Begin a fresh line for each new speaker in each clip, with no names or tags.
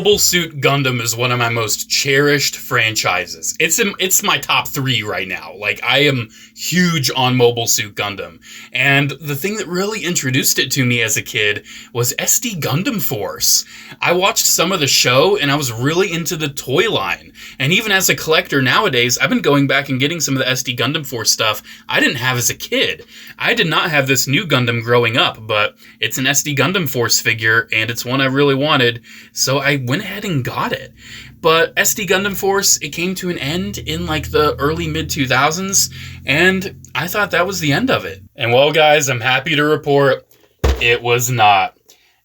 Mobile Suit Gundam is one of my most cherished franchises. It's my top 3 right now. Like, I am huge on Mobile Suit Gundam. And the thing that really introduced it to me as a kid was SD Gundam Force. I watched some of the show, and I was really into the toy line. And even as a collector nowadays, I've been going back and getting some of the SD Gundam Force stuff I didn't have as a kid. I did not have this new Gundam growing up, but it's an SD Gundam Force figure, and it's one I really wanted, so I went ahead and got it. But SD Gundam Force, it came to an end in like the early mid-2000s, and I thought that was the end of it. And well, guys, I'm happy to report it was not.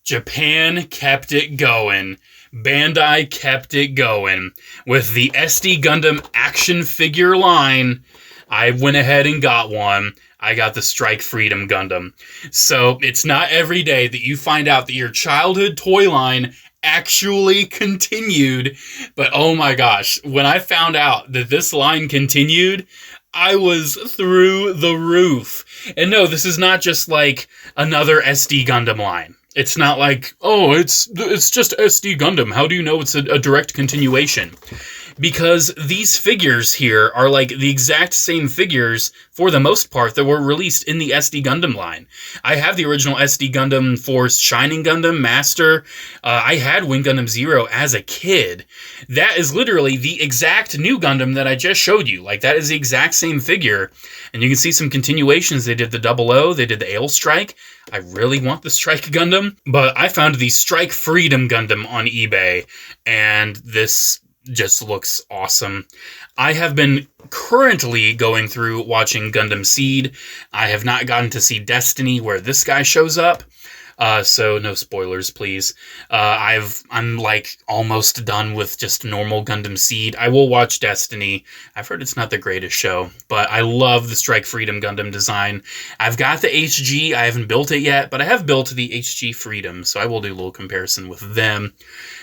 Japan kept it going. Bandai kept it going. With the SD Gundam action figure line, I went ahead and got one. I got the Strike Freedom Gundam. So it's not every day that you find out that your childhood toy line actually continued. But oh my gosh, when I found out that this line continued, I was through the roof. And no, this is not just like another SD Gundam line. It's not like, oh, it's just SD Gundam. How do you know it's a direct continuation? Because these figures here are like the exact same figures, for the most part, that were released in the SD Gundam line. I have the original SD Gundam Force Shining Gundam Master. I had Wing Gundam Zero as a kid. That is literally the exact new Gundam that I just showed you. Like, that is the exact same figure. And you can see some continuations. They did the 00, they did the Ale Strike. I really want the Strike Gundam. But I found the Strike Freedom Gundam on eBay, and this just looks awesome. I have been currently going through watching Gundam Seed. I have not gotten to see Destiny, where this guy shows up. So no spoilers, please. I'm like almost done with just normal Gundam Seed. I will watch Destiny. I've heard it's not the greatest show, but I love the Strike Freedom Gundam design. I've got the HG. I haven't built it yet, but I have built the HG Freedom, so I will do a little comparison with them.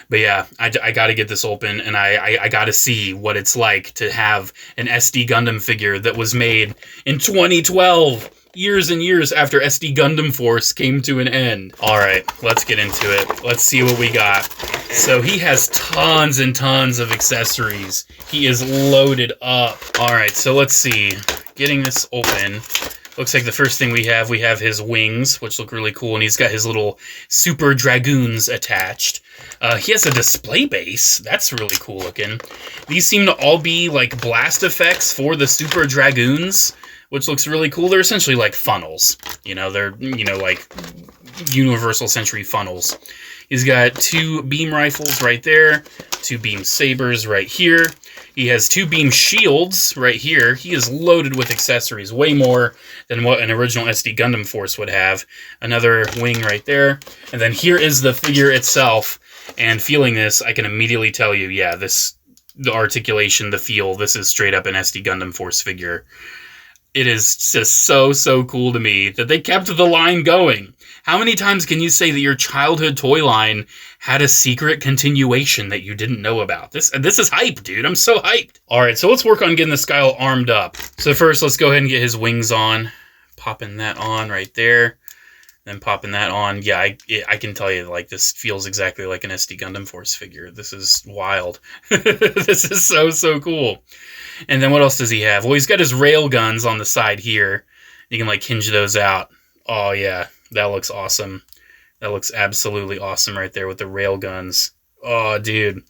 But yeah, I got to get this open, and I got to see what it's like to have an SD Gundam figure that was made in 2012. Years and years after SD Gundam Force came to an end. Alright, let's get into it. Let's see what we got. So he has tons and tons of accessories. He is loaded up. Alright, so let's see. Getting this open. Looks like the first thing we have his wings, which look really cool, and he's got his little Super Dragoons attached. He has a display base. That's really cool looking. These seem to all be like blast effects for the Super Dragoons, which looks really cool. They're essentially like funnels. You know, they're, like Universal Century funnels. He's got 2 beam rifles right there, 2 beam sabers right here. He has 2 beam shields right here. He is loaded with accessories, way more than what an original SD Gundam Force would have. Another wing right there. And then here is the figure itself. And feeling this, I can immediately tell you, yeah, the articulation, the feel, this is straight up an SD Gundam Force figure. It is just so cool to me that they kept the line going. How many times can you say that your childhood toy line had a secret continuation that you didn't know about? This is hype, dude. I'm so hyped. All right, so let's work on getting this guy all armed up. So first, let's go ahead and get his wings on. Popping that on right there. Then popping that on. Yeah, I can tell you, like, this feels exactly like an SD Gundam Force figure. This is wild. This is so cool. And then what else does he have? Well, he's got his rail guns on the side here. You can, like, hinge those out. Oh, yeah. That looks awesome. That looks absolutely awesome right there with the rail guns. Oh, dude. And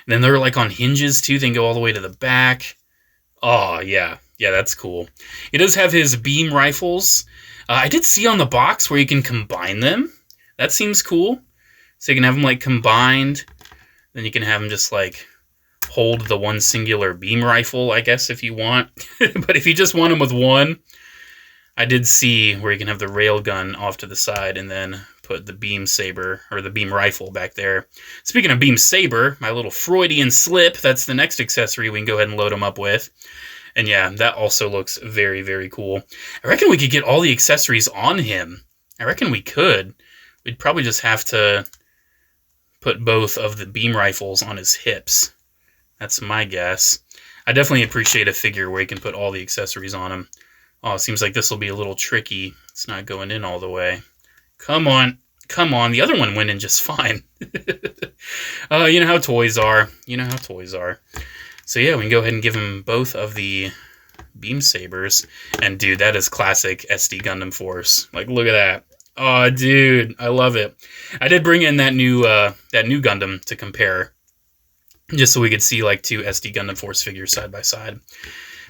then they're, like, on hinges, too. They can go all the way to the back. Oh, yeah. Yeah, that's cool. He does have his beam rifles. I did see on the box where you can combine them. That seems cool. So you can have them, like, combined. Then you can have them just, like, hold the one singular beam rifle, I guess, if you want. But if you just want them with one, I did see where you can have the rail gun off to the side and then put the beam saber, or the beam rifle back there. Speaking of beam saber, my little Freudian slip, that's the next accessory we can go ahead and load them up with. And yeah, that also looks very cool. I reckon we could get all the accessories on him. I reckon we could. We'd probably just have to put both of the beam rifles on his hips. That's my guess. I definitely appreciate a figure where you can put all the accessories on him. Oh, it seems like this will be a little tricky. It's not going in all the way. Come on. Come on, the other one went in just fine. You know how toys are. You know how toys are. So yeah, we can go ahead and give him both of the beam sabers. And dude, that is classic SD Gundam Force. Like, look at that. Oh, dude, I love it. I did bring in that new Gundam to compare, just so we could see like two SD Gundam Force figures side by side.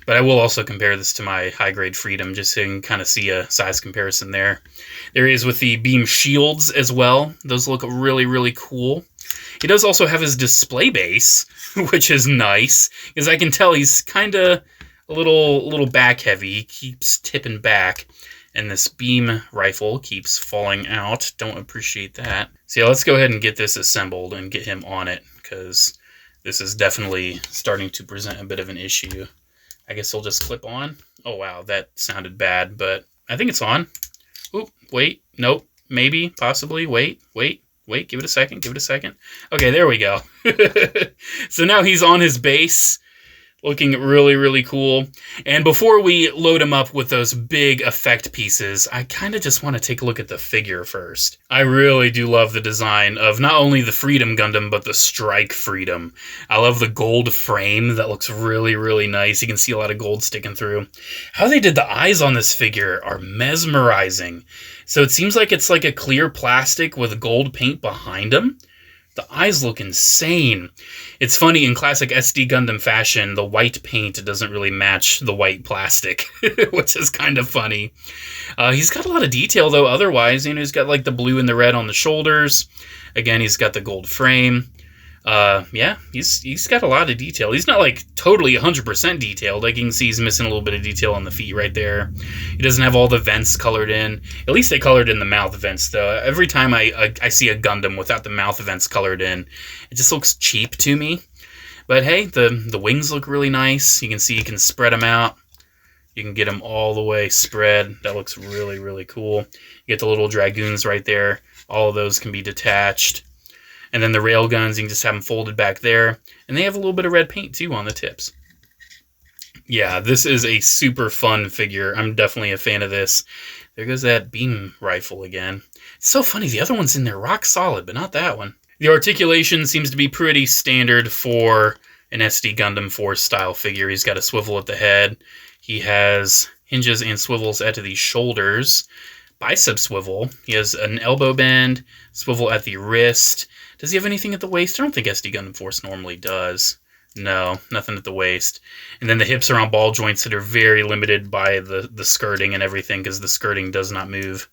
But I will also compare this to my high-grade Freedom, just so you can kind of see a size comparison there. There he is with the beam shields as well. Those look really, really cool. He does also have his display base, which is nice, because I can tell he's kind of a little back-heavy. He keeps tipping back, and this beam rifle keeps falling out. Don't appreciate that. So yeah, let's go ahead and get this assembled and get him on it, because this is definitely starting to present a bit of an issue. I guess he'll just clip on. Oh, wow, that sounded bad, but I think it's on. Oop, wait, nope, maybe, possibly, wait, give it a second. Okay, there we go. So now he's on his base, looking really, really cool. And before we load him up with those big effect pieces, I kind of just want to take a look at the figure first. I really do love the design of not only the Freedom Gundam, but the Strike Freedom. I love the gold frame. That looks really, really nice. You can see a lot of gold sticking through. How they did the eyes on this figure are mesmerizing. So it seems like it's like a clear plastic with gold paint behind them. The eyes look insane. It's funny, in classic SD Gundam fashion, the white paint doesn't really match the white plastic, which is kind of funny. He's got a lot of detail, though, otherwise. You know, he's got, like, the blue and the red on the shoulders. Again, he's got the gold frame. Yeah, he's got a lot of detail. He's not, like, totally 100% detailed. Like, you can see he's missing a little bit of detail on the feet right there. He doesn't have all the vents colored in. At least they colored in the mouth vents, though. Every time I see a Gundam without the mouth vents colored in, it just looks cheap to me. But hey, the wings look really nice. You can see you can spread them out. You can get them all the way spread. That looks really, really cool. You get the little Dragoons right there. All of those can be detached. And then the rail guns, you can just have them folded back there. And they have a little bit of red paint, too, on the tips. Yeah, this is a super fun figure. I'm definitely a fan of this. There goes that beam rifle again. It's so funny. The other one's in there rock solid, but not that one. The articulation seems to be pretty standard for an SD Gundam Force style figure. He's got a swivel at the head. He has hinges and swivels at the shoulders. Bicep swivel. He has an elbow bend, swivel at the wrist. Does he have anything at the waist? I don't think SD Gundam Force normally does. No, nothing at the waist. And then the hips are on ball joints that are very limited by the skirting and everything, because the skirting does not move.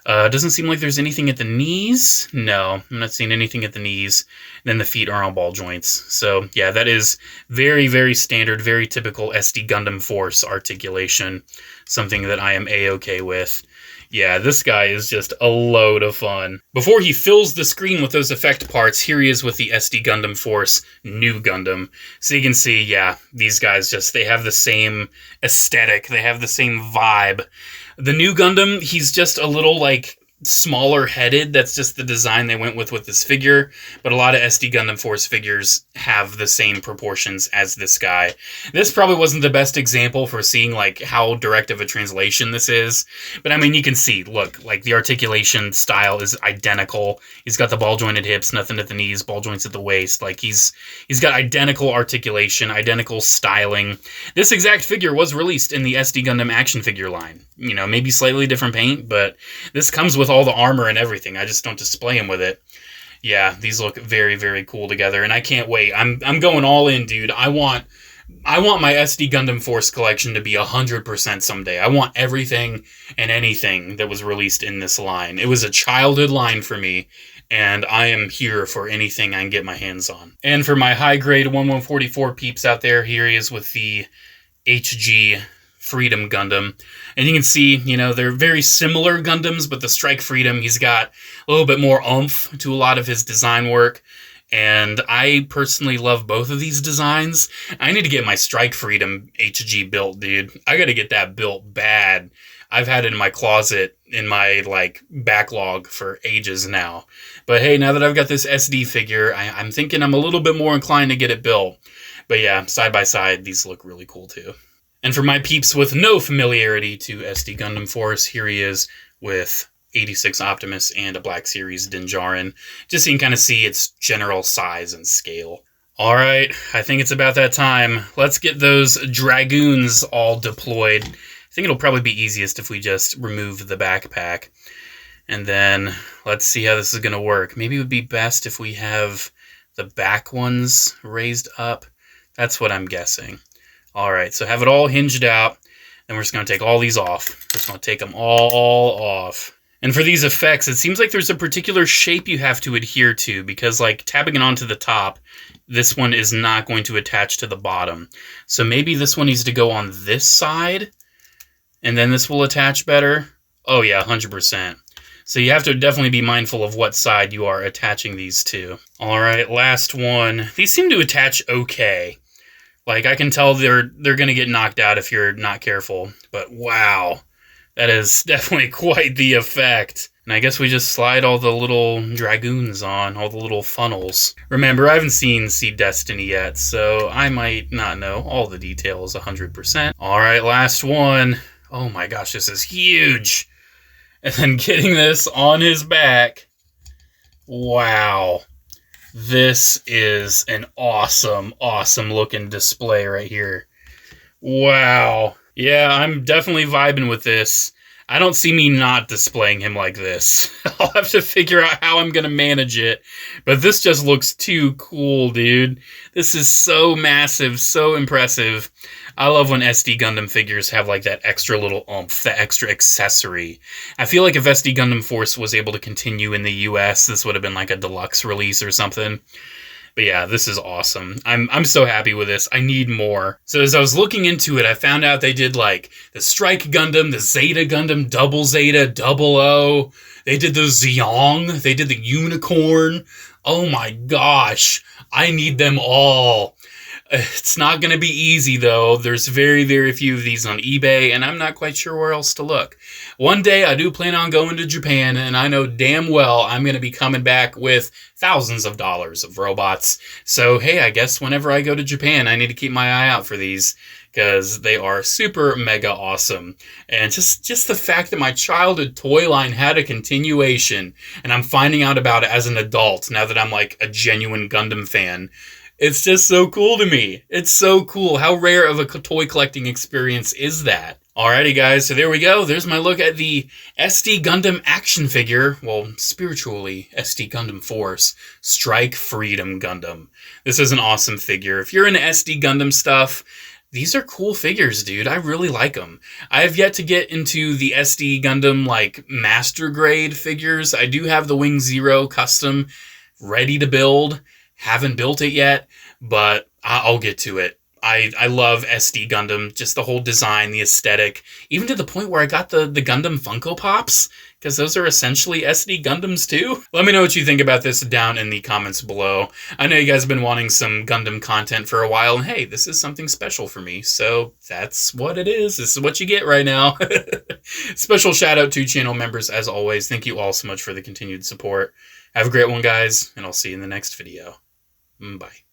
Doesn't seem like there's anything at the knees. No, I'm not seeing anything at the knees. And then the feet are on ball joints. So yeah, that is very, very standard, very typical SD Gundam Force articulation. Something that I am A-okay with. Yeah, this guy is just a load of fun. Before he fills the screen with those effect parts, here he is with the SD Gundam Force New Gundam. So you can see, yeah, these guys they have the same aesthetic. They have the same vibe. The New Gundam, he's just a little, like, smaller headed. That's just the design they went with this figure. But a lot of SD Gundam Force figures have the same proportions as this guy. This probably wasn't the best example for seeing like how direct of a translation this is. But I mean, you can see, look, like the articulation style is identical. He's got the ball jointed hips, nothing at the knees, ball joints at the waist. Like he's got identical articulation, identical styling. This exact figure was released in the SD Gundam action figure line. You know, maybe slightly different paint, but this comes with all the armor and everything. I just don't display him with it. Yeah, these look very, very cool together, and I can't wait. I'm going all in, dude. I want my SD Gundam Force collection to be 100% someday. I want everything and anything that was released in this line. It was a childhood line for me, and I am here for anything I can get my hands on. And for my high-grade 1144 peeps out there, here he is with the HG Freedom Gundam. And you can see, you know, they're very similar Gundams, but the Strike Freedom, he's got a little bit more oomph to a lot of his design work. And I personally love both of these designs. I need to get my Strike Freedom HG built, dude. I gotta get that built bad. I've had it in my closet, in my, like, backlog for ages now. But hey, now that I've got this SD figure, I'm thinking I'm a little bit more inclined to get it built. But yeah, side by side, these look really cool too. And for my peeps with no familiarity to SD Gundam Force, here he is with 86 Optimus and a Black Series Dinjarin, just so you can kind of see its general size and scale. Alright, I think it's about that time. Let's get those Dragoons all deployed. I think it'll probably be easiest if we just remove the backpack. And then let's see how this is going to work. Maybe it would be best if we have the back ones raised up. That's what I'm guessing. Alright, so have it all hinged out. Then we're just going to take all these off. Just going to take them all off. And for these effects, it seems like there's a particular shape you have to adhere to, because like tapping it onto the top, this one is not going to attach to the bottom. So maybe this one needs to go on this side, and then this will attach better. Oh yeah, 100%. So you have to definitely be mindful of what side you are attaching these to. All right, last one. These seem to attach okay. Like, I can tell they're going to get knocked out if you're not careful. But wow, that is definitely quite the effect. And I guess we just slide all the little Dragoons on, all the little funnels. Remember, I haven't seen Seed Destiny yet, so I might not know all the details 100%. All right, last one. Oh my gosh, this is huge. And then getting this on his back. Wow. This is an awesome, awesome looking display right here. Wow. Yeah, I'm definitely vibing with this. I don't see me not displaying him like this. I'll have to figure out how I'm going to manage it. But this just looks too cool, dude. This is so massive, so impressive. I love when SD Gundam figures have like that extra little oomph, that extra accessory. I feel like if SD Gundam Force was able to continue in the US, this would have been like a deluxe release or something. But yeah, this is awesome. I'm so happy with this. I need more. So as I was looking into it, I found out they did like the Strike Gundam, the Zeta Gundam, Double Zeta, Double O. They did the Zeong. They did the Unicorn. Oh my gosh. I need them all. It's not going to be easy, though. There's very, very few of these on eBay, and I'm not quite sure where else to look. One day, I do plan on going to Japan, and I know damn well I'm going to be coming back with thousands of dollars of robots. So, hey, I guess whenever I go to Japan, I need to keep my eye out for these, because they are super mega awesome. And just the fact that my childhood toy line had a continuation, and I'm finding out about it as an adult, now that I'm like a genuine Gundam fan. It's just so cool to me. It's so cool. How rare of a toy collecting experience is that? Alrighty guys, so there we go. There's my look at the SD Gundam action figure, well, spiritually SD Gundam Force, Strike Freedom Gundam. This is an awesome figure. If you're into SD Gundam stuff, these are cool figures, dude. I really like them. I have yet to get into the SD Gundam, like, master grade figures. I do have the Wing Zero custom ready to build. Haven't built it yet, but I'll get to it. I love SD Gundam, just the whole design, the aesthetic, even to the point where I got the Gundam Funko Pops, because those are essentially SD Gundams too. Let me know what you think about this down in the comments below. I know you guys have been wanting some Gundam content for a while, and hey, this is something special for me, so that's what it is. This is what you get right now. Special shout out to channel members as always. Thank you all so much for the continued support. Have a great one, guys, and I'll see you in the next video. Bye.